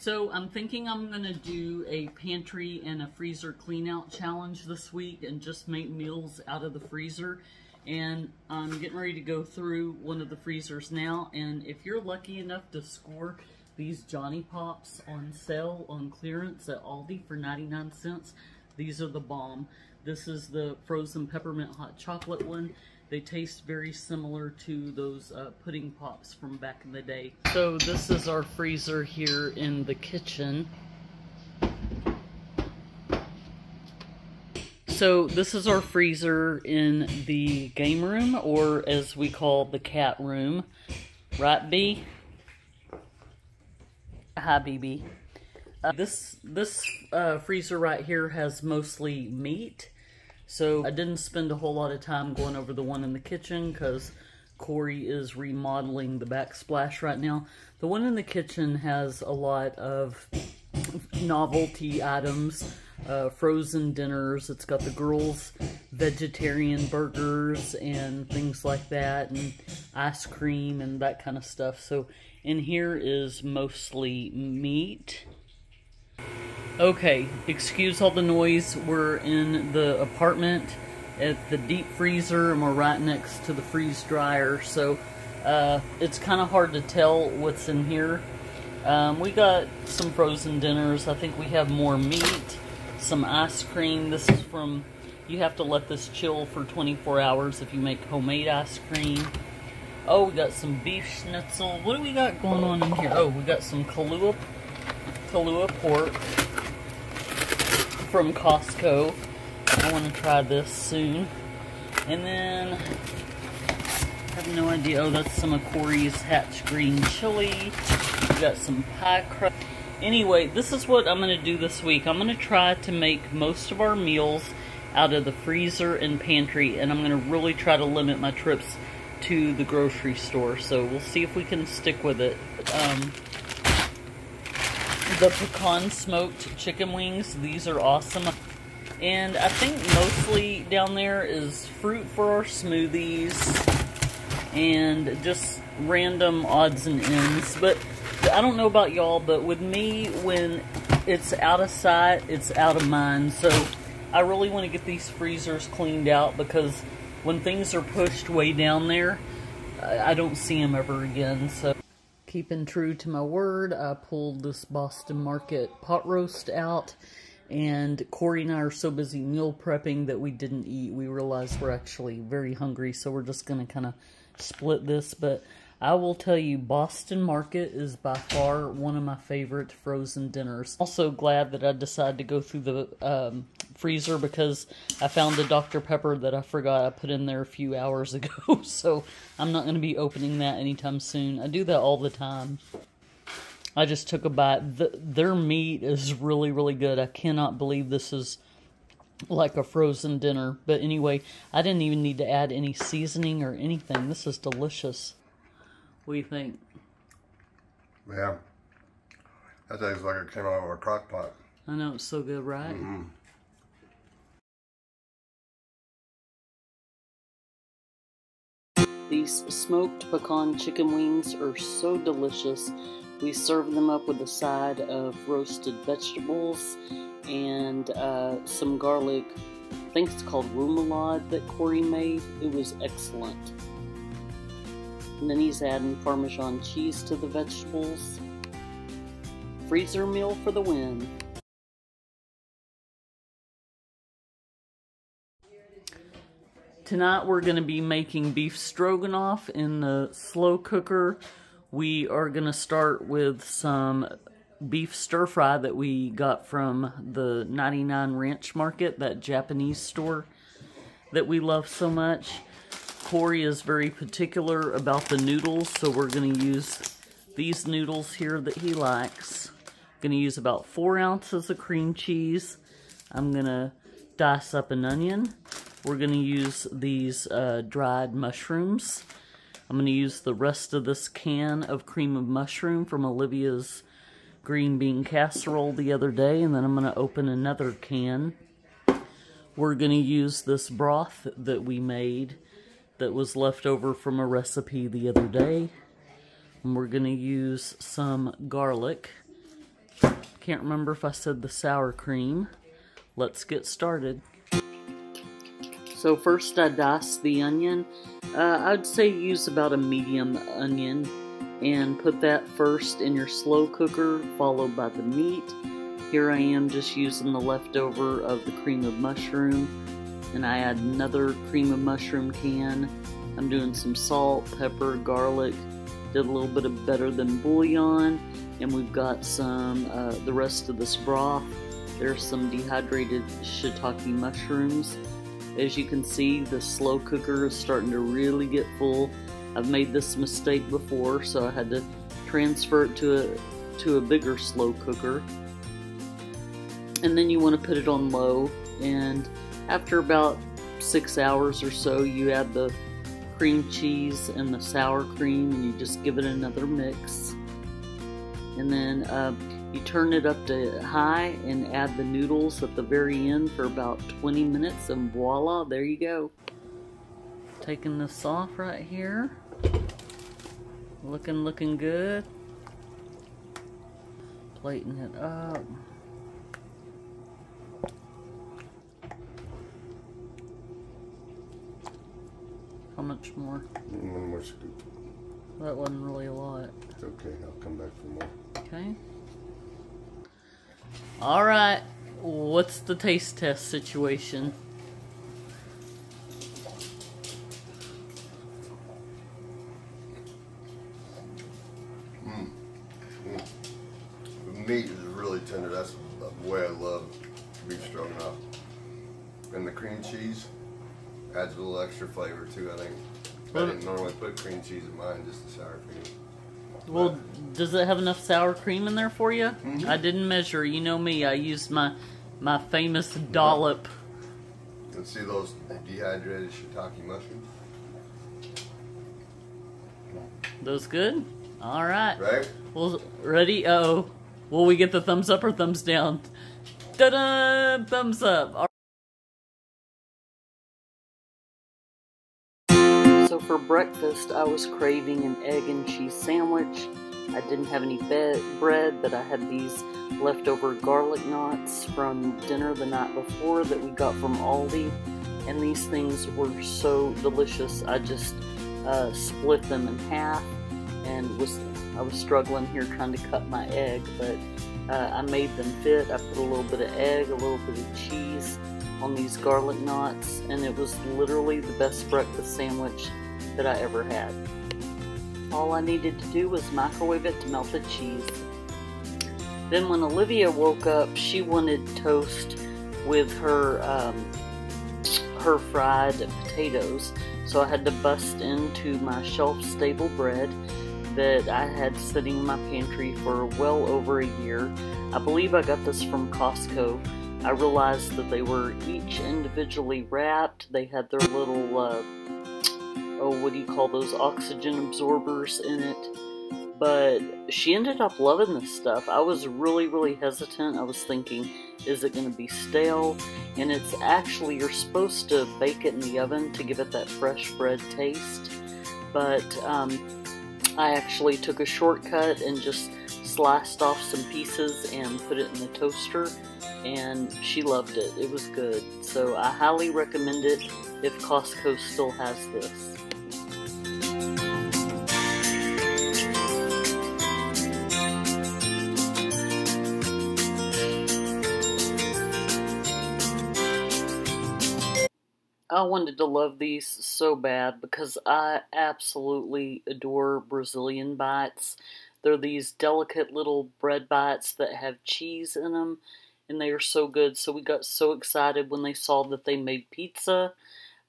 So I'm thinking I'm going to do a pantry and a freezer clean out challenge this week and just make meals out of the freezer. And I'm getting ready to go through one of the freezers now. And if you're lucky enough to score these Johnny Pops on sale on clearance at Aldi for 99 cents, these are the bomb. This is the frozen peppermint hot chocolate one. They taste very similar to those pudding pops from back in the day. So this is our freezer here in the kitchen. So this is our freezer in the game room, or as we call the cat room. Right, B? Hi, BB. This freezer right here has mostly meat. So I didn't spend a whole lot of time going over the one in the kitchen because Corey is remodeling the backsplash right now. The one in the kitchen has a lot of novelty items, frozen dinners. It's got the girls' vegetarian burgers and things like that, and ice cream and that kind of stuff. So in here is mostly meat. Okay, excuse all the noise. We're in the apartment at the deep freezer and we're right next to the freeze dryer, so it's kind of hard to tell what's in here. We got some frozen dinners. I think we have more meat, some ice cream. This is from, you have to let this chill for 24 hours if you make homemade ice cream. Oh, we got some beef schnitzel. What do we got going on in here? Oh, we got some Kahlua pork from Costco. I want to try this soon. And then, I have no idea. Oh, that's some of Corey's Hatch green chili. We got some pie crust. Anyway, this is what I'm going to do this week. I'm going to try to make most of our meals out of the freezer and pantry. And I'm going to really try to limit my trips to the grocery store. So we'll see if we can stick with it. The pecan smoked chicken wings, these are awesome. And I think mostly down there is fruit for our smoothies and just random odds and ends. But I don't know about y'all, but with me, when it's out of sight, it's out of mind. So I really want to get these freezers cleaned out, because when things are pushed way down there, I don't see them ever again. So keeping true to my word, I pulled this Boston Market pot roast out, and Corey and I are so busy meal prepping that we didn't eat. We realized we're actually very hungry, so we're just going to kind of split this. But I will tell you, Boston Market is by far one of my favorite frozen dinners. Also glad that I decided to go through the freezer, because I found a Dr. Pepper that I forgot I put in there a few hours ago. So I'm not going to be opening that anytime soon. I do that all the time. I just took a bite. Their meat is really, really good. I cannot believe this is like a frozen dinner. But anyway, I didn't even need to add any seasoning or anything. This is delicious. What do you think? Yeah. That tastes like it came out of a crock pot. I know, it's so good, right? Mm-hmm. These smoked pecan chicken wings are so delicious. We serve them up with a side of roasted vegetables and some garlic. I think it's called remoulade that Corey made. It was excellent. And then he's adding Parmesan cheese to the vegetables. Freezer meal for the win. Tonight we're going to be making beef stroganoff in the slow cooker. We are going to start with some beef stir fry that we got from the 99 Ranch Market, that Japanese store that we love so much. Corey is very particular about the noodles, so we're going to use these noodles here that he likes. Going to use about 4 ounces of cream cheese. I'm going to dice up an onion. We're going to use these dried mushrooms. I'm going to use the rest of this can of cream of mushroom from Olivia's green bean casserole the other day, and then I'm going to open another can. We're going to use this broth that we made that was left over from a recipe the other day. And we're going to use some garlic Can't remember if I said the sour cream. Let's get started. So first I diced the onion. I'd say use about a medium onion and put that first in your slow cooker, followed by the meat. Here I am just using the leftover of the cream of mushroom, and I add another cream of mushroom can. I'm doing some salt, pepper, garlic, did a little bit of better than bouillon, and we've got some, the rest of this broth. There's some dehydrated shiitake mushrooms. As you can see, the slow cooker is starting to really get full. I've made this mistake before, so I had to transfer it to a bigger slow cooker. And then you want to put it on low, and after about 6 hours or so, you add the cream cheese and the sour cream, and you just give it another mix. And then you turn it up to high and add the noodles at the very end for about 20 minutes, and voila, there you go. Taking this off right here. Looking good. Plating it up. How much more? One more scoop. That wasn't really a lot. It's okay, I'll come back for more. Okay. Alright, what's the taste test situation? The meat is really tender. That's the way I love beef stroganoff. And the cream cheese adds a little extra flavor too, I think. I didn't normally put cream cheese in mine, just the sour cream. Well, does it have enough sour cream in there for you? Mm-hmm. I didn't measure. You know me. I used my famous dollop. Let's see those dehydrated shiitake mushrooms. Those good? All right. Right? Well, ready? Uh-oh. Will we get the thumbs up or thumbs down? Ta-da! Thumbs up. So for breakfast, I was craving an egg and cheese sandwich. I didn't have any bread, but I had these leftover garlic knots from dinner the night before that we got from Aldi. And these things were so delicious. I just split them in half, and I was struggling here trying to cut my egg, but I made them fit. I put a little bit of egg, a little bit of cheese on these garlic knots, and it was literally the best breakfast sandwich that I ever had. All I needed to do was microwave it to melt the cheese. Then when Olivia woke up, she wanted toast with her fried potatoes, so I had to bust into my shelf-stable bread that I had sitting in my pantry for well over a year. I believe I got this from Costco. I realized that they were each individually wrapped. They had their little, what do you call those, oxygen absorbers in it. But she ended up loving this stuff. I was really hesitant. I was thinking, is it going to be stale? And it's actually, you're supposed to bake it in the oven to give it that fresh bread taste. But I actually took a shortcut and just sliced off some pieces and put it in the toaster, and she loved it. It was good. So I highly recommend it if Costco still has this. I wanted to love these so bad because I absolutely adore Brazilian bites. They're these delicate little bread bites that have cheese in them, and they are so good. So we got so excited when they saw that they made pizza.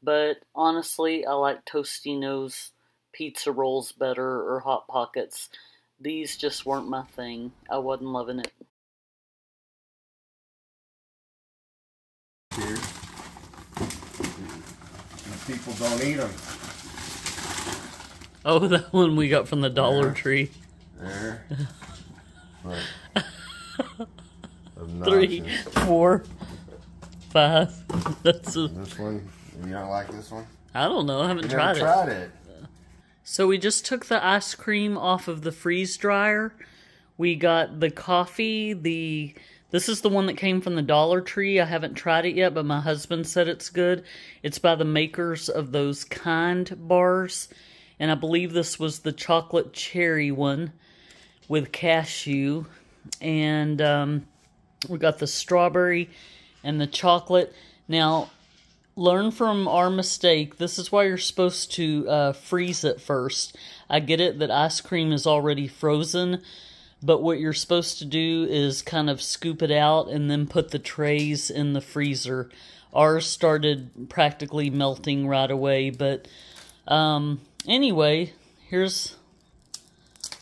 But honestly, I like Tostino's pizza rolls better, or Hot Pockets. These just weren't my thing. I wasn't loving it. Here. People don't eat them. Oh, that one we got from the Dollar Tree. There. Three, 4, 5. That's a... This one, you don't like this one? I don't know. I haven't tried it. So we just took the ice cream off of the freeze dryer. We got the coffee, this is the one that came from the Dollar Tree. I haven't tried it yet, but my husband said it's good. It's by the makers of those Kind bars. And I believe this was the chocolate cherry one with cashew. And we got the strawberry and the chocolate. Now, learn from our mistake. This is why you're supposed to freeze it first. I get it that ice cream is already frozen, but what you're supposed to do is kind of scoop it out and then put the trays in the freezer. Ours started practically melting right away, but anyway, here's,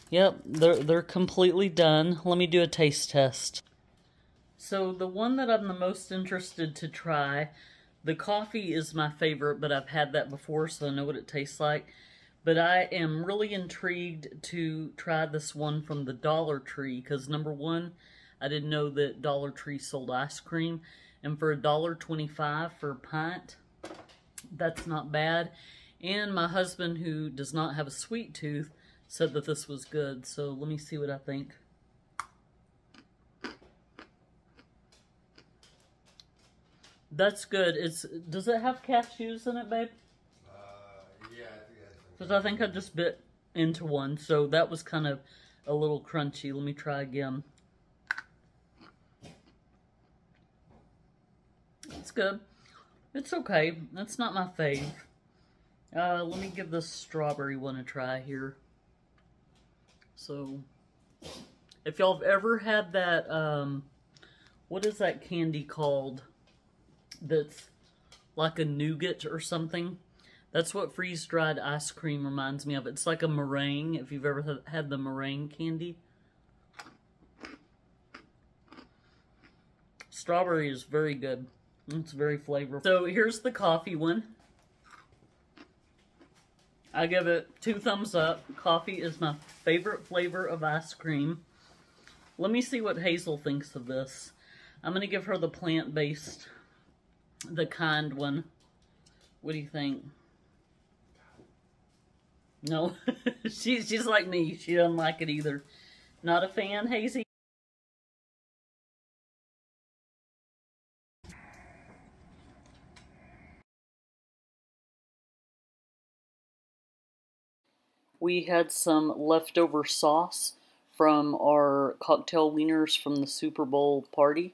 yep, they're completely done. Let me do a taste test. So the one that I'm the most interested to try, the coffee is my favorite, but I've had that before, so I know what it tastes like. But I am really intrigued to try this one from the Dollar Tree, because number one, I didn't know that Dollar Tree sold ice cream, and for $1.25 for a pint, that's not bad. And my husband, who does not have a sweet tooth, said that this was good, so let me see what I think. That's good. Does it have cashews in it, babe? Yeah, Because I think I just bit into one, so that was kind of a little crunchy. Let me try again. It's good. It's okay. That's not my fave. Let me give this strawberry one a try here. So, if y'all have ever had that, what is that candy called that's like a nougat or something? That's what freeze-dried ice cream reminds me of. It's like a meringue, if you've ever had the meringue candy. Strawberry is very good. It's very flavorful. So here's the coffee one. I give it 2 thumbs up. Coffee is my favorite flavor of ice cream. Let me see what Hazel thinks of this. I'm going to give her the plant-based, the Kind one. What do you think? No, she's like me. She doesn't like it either. Not a fan, Hazy? We had some leftover sauce from our cocktail wieners from the Super Bowl party,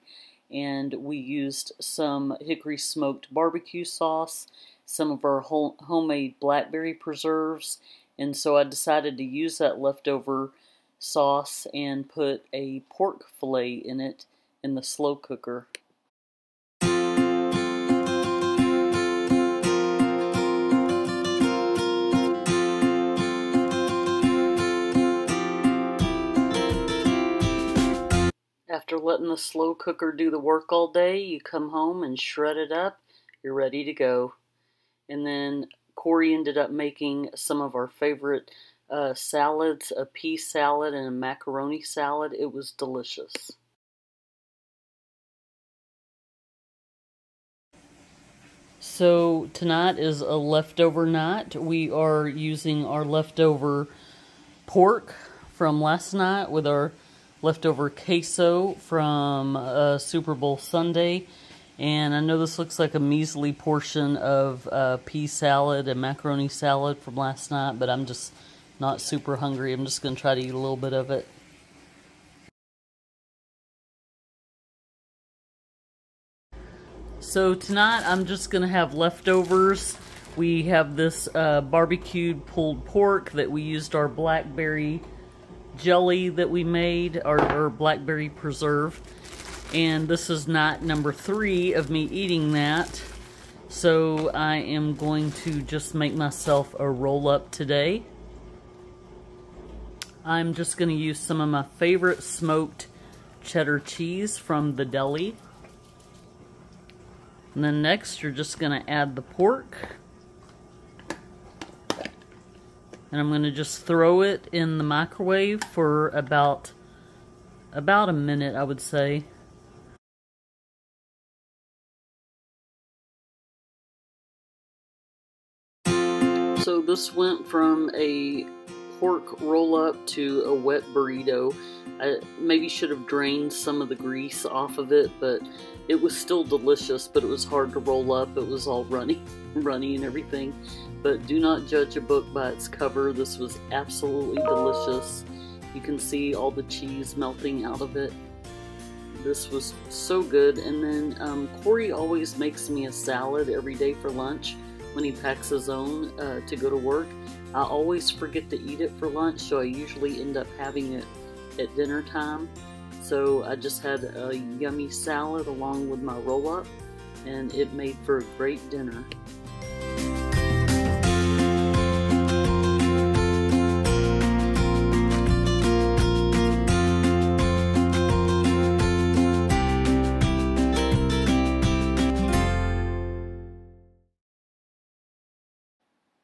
and we used some hickory smoked barbecue sauce, some of our homemade blackberry preserves, and so I decided to use that leftover sauce and put a pork fillet in it in the slow cooker. After letting the slow cooker do the work all day, you come home and shred it up. You're ready to go. And then Corey ended up making some of our favorite salads, a pea salad and a macaroni salad. It was delicious. So tonight is a leftover night. We are using our leftover pork from last night with our leftover queso from Super Bowl Sunday. And I know this looks like a measly portion of pea salad and macaroni salad from last night, but I'm just not super hungry. I'm just going to try to eat a little bit of it. So tonight I'm just going to have leftovers. We have this barbecued pulled pork that we used our blackberry jelly that we made, our blackberry preserve. And this is night number 3 of me eating that. So I am going to just make myself a roll-up today. I'm just going to use some of my favorite smoked cheddar cheese from the deli. And then next you're just going to add the pork. And I'm going to just throw it in the microwave for about a minute, I would say. So this went from a pork roll-up to a wet burrito. I maybe should have drained some of the grease off of it, but it was still delicious, but it was hard to roll up. It was all runny and everything. But do not judge a book by its cover. This was absolutely delicious. You can see all the cheese melting out of it. This was so good. And then Corey always makes me a salad every day for lunch when he packs his own to go to work. I always forget to eat it for lunch, so I usually end up having it at dinner time. So I just had a yummy salad along with my roll-up, and it made for a great dinner.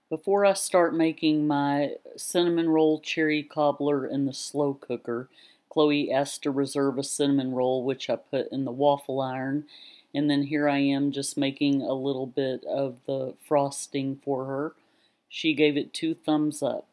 Before I start making my cinnamon roll cherry cobbler in the slow cooker, Chloe asked to reserve a cinnamon roll, which I put in the waffle iron. And then here I am just making a little bit of the frosting for her. She gave it 2 thumbs up.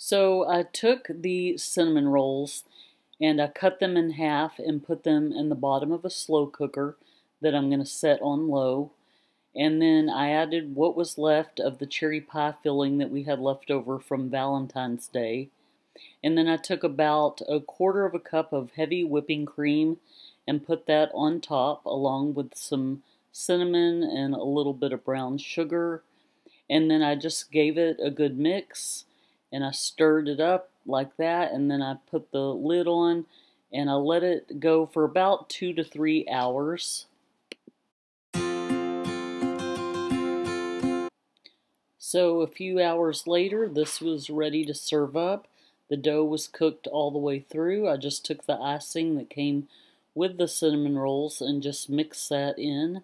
So I took the cinnamon rolls and I cut them in half and put them in the bottom of a slow cooker that I'm going to set on low. And then I added what was left of the cherry pie filling that we had left over from Valentine's Day. And then I took about 1/4 cup of heavy whipping cream and put that on top along with some cinnamon and a little bit of brown sugar. And then I just gave it a good mix. And I stirred it up like that, and then I put the lid on, and I let it go for about 2 to 3 hours. So a few hours later, this was ready to serve up. The dough was cooked all the way through. I just took the icing that came with the cinnamon rolls and just mixed that in.